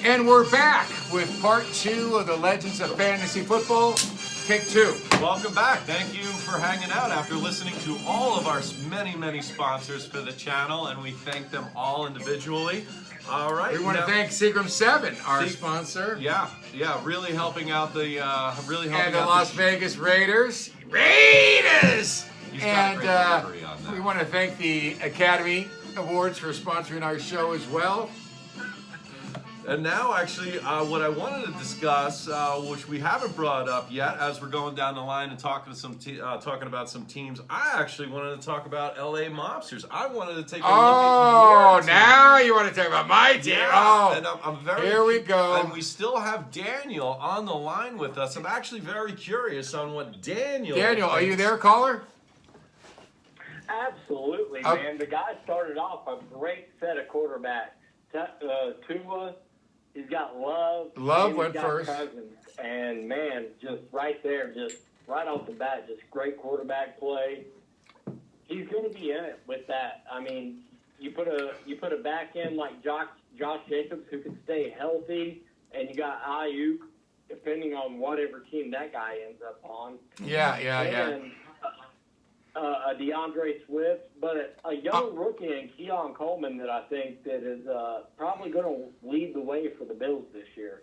And we're back with part 2 of the Legends of Fantasy Football. Take 2. Welcome back. Thank you for hanging out after listening to all of our many sponsors for the channel, and we thank them all individually. All right. We want to thank Seagram 7, our sponsor. Yeah, really helping out the and the Las Vegas Raiders. Raiders! And we want to thank the Academy Awards for sponsoring our show as well. And now, actually, what I wanted to discuss, which we haven't brought up yet, as we're going down the line and talking about some teams, I actually wanted to talk about LA Mobsters. I wanted to take a look at your team. Now you want to talk about my team. Yeah, and I'm very here we go. And we still have Daniel on the line with us. I'm actually very curious on what Daniel thinks. Are you there, caller? Absolutely, man. The guy started off a great set of quarterbacks. Tua, he's got Love. Love went first. Cousins. And, man, just right there, just right off the bat, just great quarterback play. He's going to be in it with that. I mean, you put a back end like Josh Jacobs who can stay healthy, and you got Ayuk, depending on whatever team that guy ends up on. Yeah. A DeAndre Swift, but a young rookie in Keon Coleman that I think that is probably going to lead the way for the Bills this year.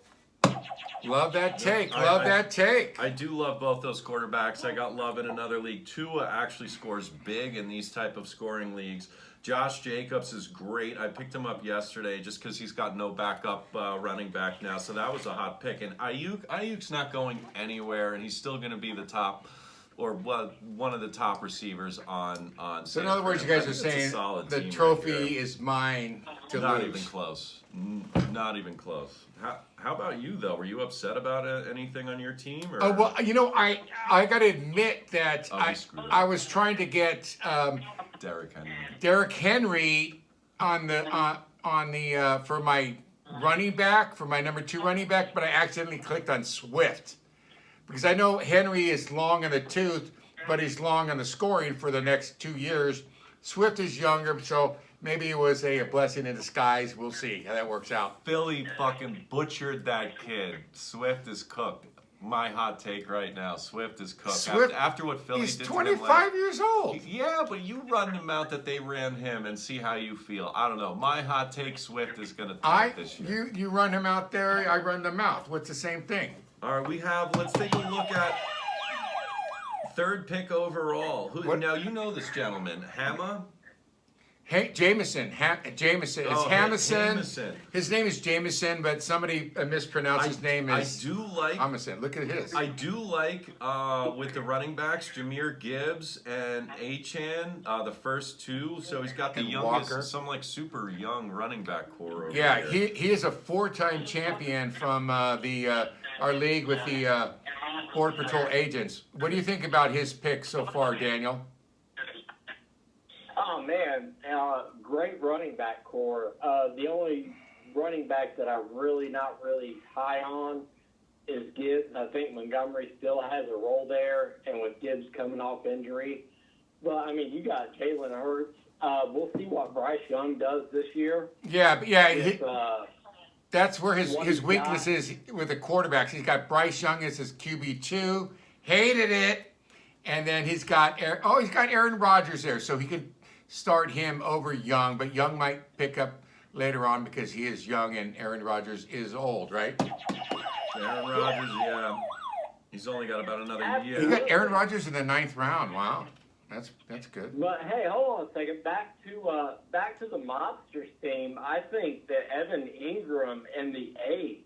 Love that take. That take. I do love both those quarterbacks. I got Love in another league. Tua actually scores big in these type of scoring leagues. Josh Jacobs is great. I picked him up yesterday just because he's got no backup running back now, so that was a hot pick. And Ayuk's not going anywhere, and he's still going to be the top, or one of the top receivers on. So in other words, you guys are saying the trophy is mine to Not lose. even close. Not even close. How about you though? Were you upset about anything on your team? Or? Well, I got to admit that I was trying to get Derrick Henry on the for my running back, for my number 2 running back, but I accidentally clicked on Swift. Because I know Henry is long in the tooth, but he's long on the scoring for the next 2 years. Swift is younger, so maybe it was a blessing in disguise. We'll see how that works out. Philly fucking butchered that kid. Swift is cooked. My hot take right now. Swift is cooked. Swift, after what Philly did to him. He's 25 years old. Yeah, but you run the amount that they ran him and see how you feel. I don't know. My hot take, Swift is going to take this year. You run him out there, I run the mouth. What's the same thing? All right, let's take a look at third pick overall. Now, you know this gentleman, Hama? Jameson. Jameson. It's Jamison. Jamison. His name is Jameson, but somebody mispronounced his name as Jamison. Look at his. I do like, with the running backs, Jahmyr Gibbs and Achane, the first two. So he's got the youngest, Walker. some like super young running back core over Yeah, here. he is a 4-time champion from our league with the Border Patrol agents. What do you think about his pick so far, Daniel? Oh, man, great running back core. The only running back that I'm not really high on is Gibbs. I think Montgomery still has a role there, and with Gibbs coming off injury. But, I mean, you got Jalen Hurts. We'll see what Bryce Young does this year. That's where his weakness is with the quarterbacks. He's got Bryce Young as his QB2. Hated it. And then he's got Aaron Rodgers there, so he could start him over Young, but Young might pick up later on because he is young and Aaron Rodgers is old, right? Aaron Rodgers, yeah. He's only got about another year. You got Aaron Rodgers in the 9th round. Wow. That's good. But hey, hold on a second. Back to the Mobsters team. I think that Evan Ingram in the 8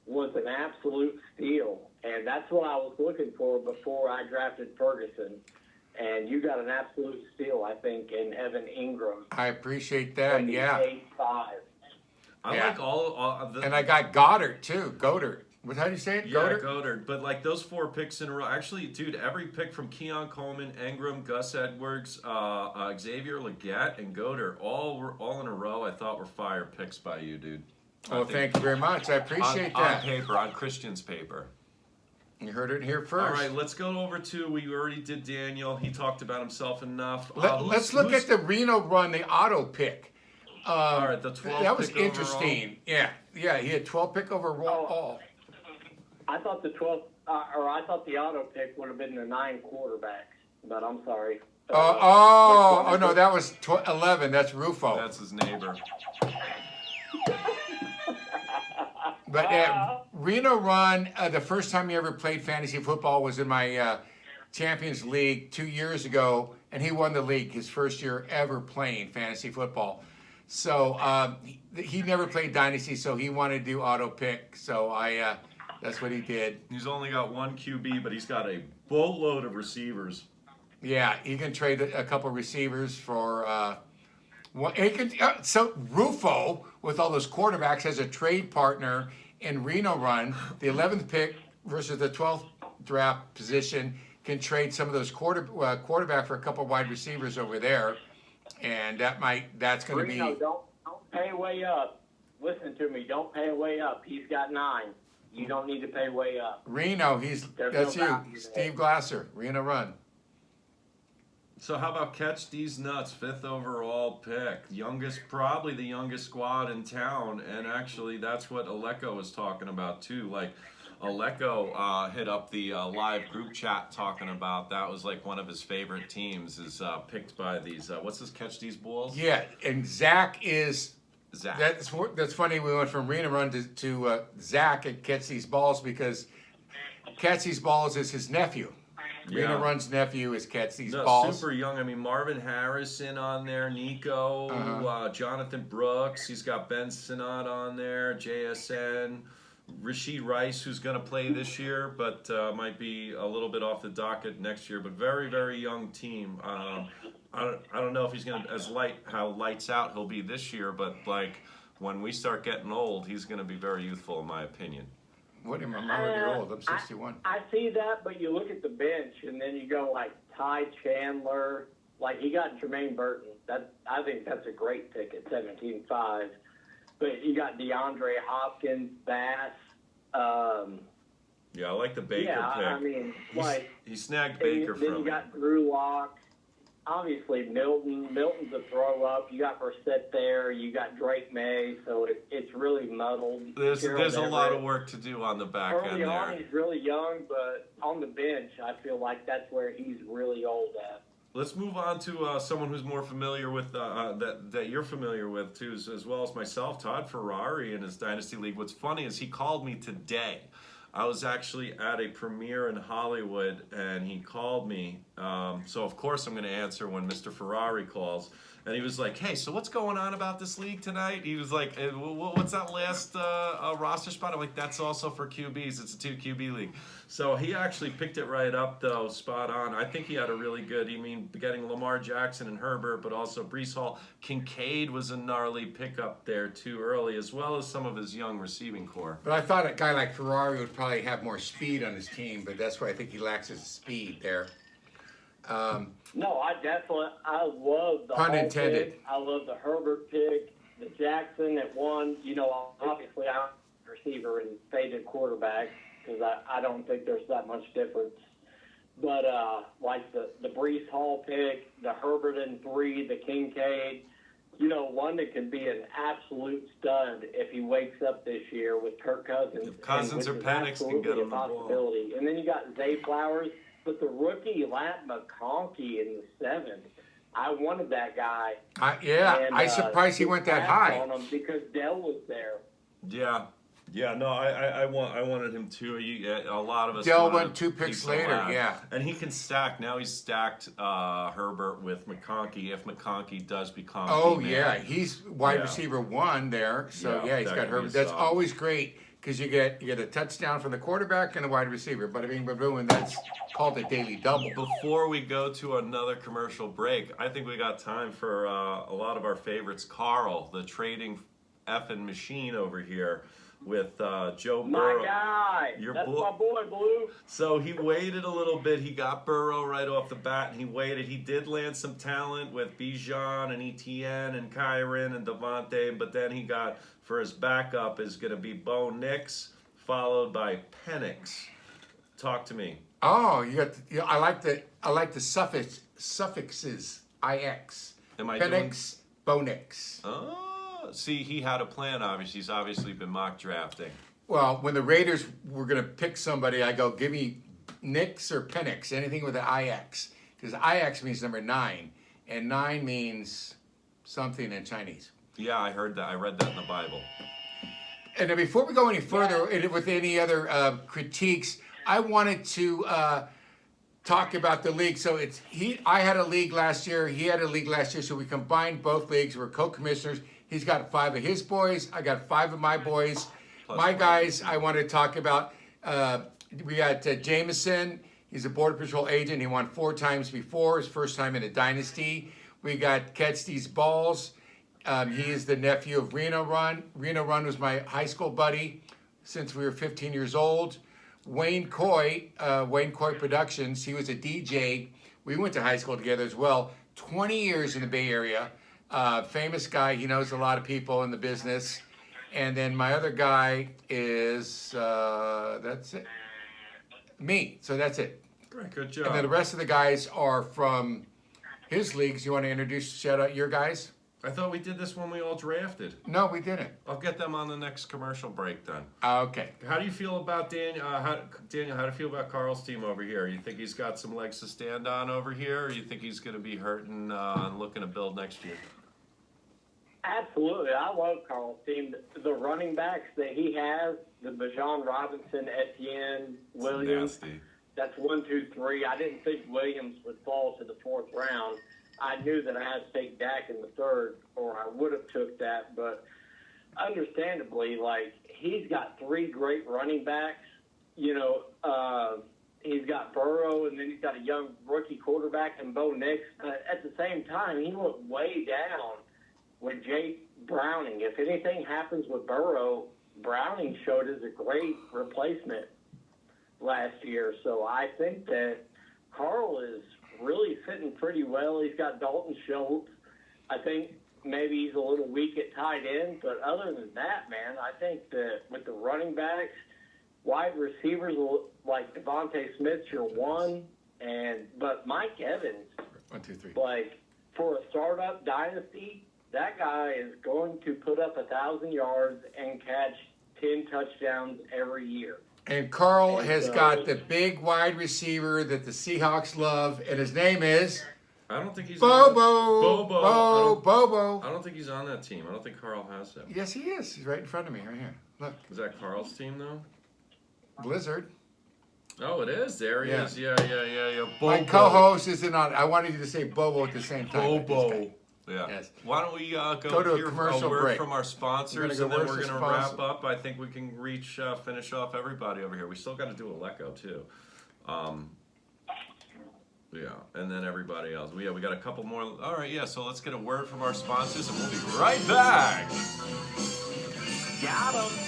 was an absolute steal, and that's what I was looking for before I drafted Ferguson. And you got an absolute steal, I think, in Evan Ingram. I appreciate that. Yeah. 8-5. I like all of the. And I got Goddard too. Goddard. How do you say it? Yeah, Goddard. But like those 4 picks in a row. Actually, dude, every pick from Keon Coleman, Ingram, Gus Edwards, Xavier Legette, and Goddard, all in a row, I thought were fire picks by you, dude. Well, thank you very much. I appreciate that. On paper, on Christian's paper. You heard it here first. All right, let's go over to, we already did Daniel. He talked about himself enough. Let's look at the Reno run, the auto pick. All right, the 12th that was pick overall. interesting. Yeah, he had 12 pick overall. I thought the 12th, or I thought the auto pick would have been the 9 quarterbacks, but I'm sorry. No, that was 11. That's Rufo. That's his neighbor. But Reno Run, the first time he ever played fantasy football was in my Champions League 2 years ago, and he won the league his first year ever playing fantasy football. So he never played Dynasty, so he wanted to do auto pick. So that's what he did. He's only got 1 QB, but he's got a boatload of receivers. Yeah, he can trade a couple receivers for. So Rufo, with all those quarterbacks, has a trade partner in Reno Run. The 11th pick versus the 12th draft position can trade some of those quarterback for a couple wide receivers over there, and that's going to be. Reno, don't pay way up. Listen to me. Don't pay way up. He's got 9. You don't need to pay way up. Reno, that's you, Steve Glasser, Reno Run. So how about Catch These Nuts, 5th overall pick, probably the youngest squad in town, and actually that's what Aleko was talking about too. Like Aleko hit up the live group chat talking about that was like one of his favorite teams is picked by these. What's this? Catch These Balls? Yeah, and Zach. That's funny. We went from Reno Run to Zach at Catch These Balls because Catch These Balls is his nephew. Reno Run's nephew is Catch These Balls. Super young. I mean, Marvin Harrison on there, Nico, Jonathan Brooks. He's got Ben Sinnott on there, JSN, Rashid Rice, who's going to play this year, but might be a little bit off the docket next year. But very, very young team. I don't know if he's going to how lights out he'll be this year, but like when we start getting old, he's going to be very youthful, in my opinion. What am I? You're old. I'm 61. I see that, but you look at the bench, and then you go like Ty Chandler. Like he got Jermaine Burton. I think that's a great pick at 17.5. But you got DeAndre Hopkins, Bass. Yeah, I like the Baker pick. I mean, he snagged Baker from. Then you got Drew Lock. Obviously, Milton's a throw up. You got Brissett there. You got Drake May. So it's really muddled. There's a lot of work to do on the back end there. Early on, he's really young, but on the bench, I feel like that's where he's really old at. Let's move on to someone who's more familiar with that you're familiar with too, as well as myself, Todd Ferrari in his Dynasty League. What's funny is he called me today. I was actually at a premiere in Hollywood, and he called me. So, of course, I'm going to answer when Mr. Ferrari calls. And he was like, hey, so what's going on about this league tonight? He was like, what's that last roster spot? I'm like, that's also for QBs. It's a 2 QB league. So he actually picked it right up, though, spot on. I think he had a really good, getting Lamar Jackson and Herbert, but also Breece Hall. Kincaid was a gnarly pickup there too early, as well as some of his young receiving core. But I thought a guy like Ferrari would probably have more speed on his team, but that's why I think he lacks his speed there. No, I love the pun Hall intended. pick. I love the Herbert pick, the Jackson at 1. Obviously I'm a receiver and faded quarterback because I don't think there's that much difference. But like the Breece Hall pick, the Herbert in 3, the Kincaid, one that could be an absolute stud if he wakes up this year with Kirk Cousins. If Cousins or Penix can get him the ball. And then you got Zay Flowers. But the rookie, Lat McConkey, in the 7th, I wanted that guy. I'm surprised he went that high. On him because Dell was there. Yeah, no, I wanted him too. A lot of us. Dell went 2 picks later, and he can stack. Now he's stacked Herbert with McConkey if McConkey does become. Oh yeah, he's wide receiver 1 there. So he's got Herbert. That's always great because you get a touchdown from the quarterback and a wide receiver. But and that's called a daily double. Before we go to another commercial break, I think we got time for a lot of our favorites. Carl, the trading effing machine over here. With Joe Burrow. My guy. That's my boy, Blue. So he waited a little bit. He got Burrow right off the bat, and he waited. He did land some talent with Bijan and Etienne and Kyron and Devontae, but then he got, for his backup, is going to be Bo Nix, followed by Penix. Talk to me. Oh, I like the suffixes. IX. Am I Penix, Bo Nix. Oh. See, he had a plan, obviously. He's obviously been mock drafting. Well, when the Raiders were going to pick somebody, I go, give me Nix or Penix, anything with an IX. Because IX means number 9, and 9 means something in Chinese. Yeah, I heard that. I read that in the Bible. And then before we go any further with any other critiques, I wanted to talk about the league. So I had a league last year, he had a league last year, so we combined both leagues. We're co-commissioners. He's got 5 of his boys. I got 5 of my boys. Plus my one. guys, I want to talk about, we got Jameson. He's a Border Patrol agent. He won 4 times before, his first time in a dynasty. We got Catch These Balls. He is the nephew of Reno Run. Reno Run was my high school buddy since we were 15 years old. Wayne Coy Productions, he was a DJ. We went to high school together as well. 20 years in the Bay Area. Famous guy, he knows a lot of people in the business. And then my other guy is, that's it. Me, so that's it. Great, good job. And then the rest of the guys are from his leagues. You want to shout out your guys? I thought we did this when we all drafted. No, we didn't. I'll get them on the next commercial break then. Okay. How do you feel about Daniel? Daniel, how do you feel about Carl's team over here? You think he's got some legs to stand on over here, or you think he's going to be hurting and looking to build next year? Absolutely. I love Carl's team. The running backs that he has, the Bijan Robinson, Etienne, Williams, Nasty. that's 1, 2, 3. I didn't think Williams would fall to the 4th round. I knew that I had to take Dak in the 3rd, or I would have took that. But understandably, like, he's got 3 great running backs. You know, he's got Burrow, and then he's got a young rookie quarterback in Bo Nix. At the same time, he went way down with Jake Browning. If anything happens with Burrow, Browning showed as a great replacement last year. So I think that Carl is really fitting pretty well. He's got Dalton Schultz. I think maybe he's a little weak at tight end, but other than that, man, I think that with the running backs, wide receivers like Devontae Smith's your one, but Mike Evans, 1, 2, 3. like for a startup dynasty, that guy is going to put up 1,000 yards and catch 10 touchdowns every year. And Carl has got the big wide receiver that the Seahawks love, and his name is I don't think he's Bobo. I don't think he's on that team. I don't think Carl has him. Yes, he is. He's right in front of me, right here. Look, Is that Carl's team though? Blizzard. Oh, it is. There he Yeah. is. Yeah. Bobo. My co-host isn't on. I wanted you to say Bobo at the same time. like this guy. Bobo. Yeah. Yes. Why don't we go to a hear commercial a word break. from our sponsors, We're and gonna go then word we're from going to wrap sponsor. up. I think we can finish off everybody over here. We still got to do Aleco too. Yeah, and then everybody else. We got a couple more. All right, yeah. So let's get a word from our sponsors, and we'll be right back. Got him.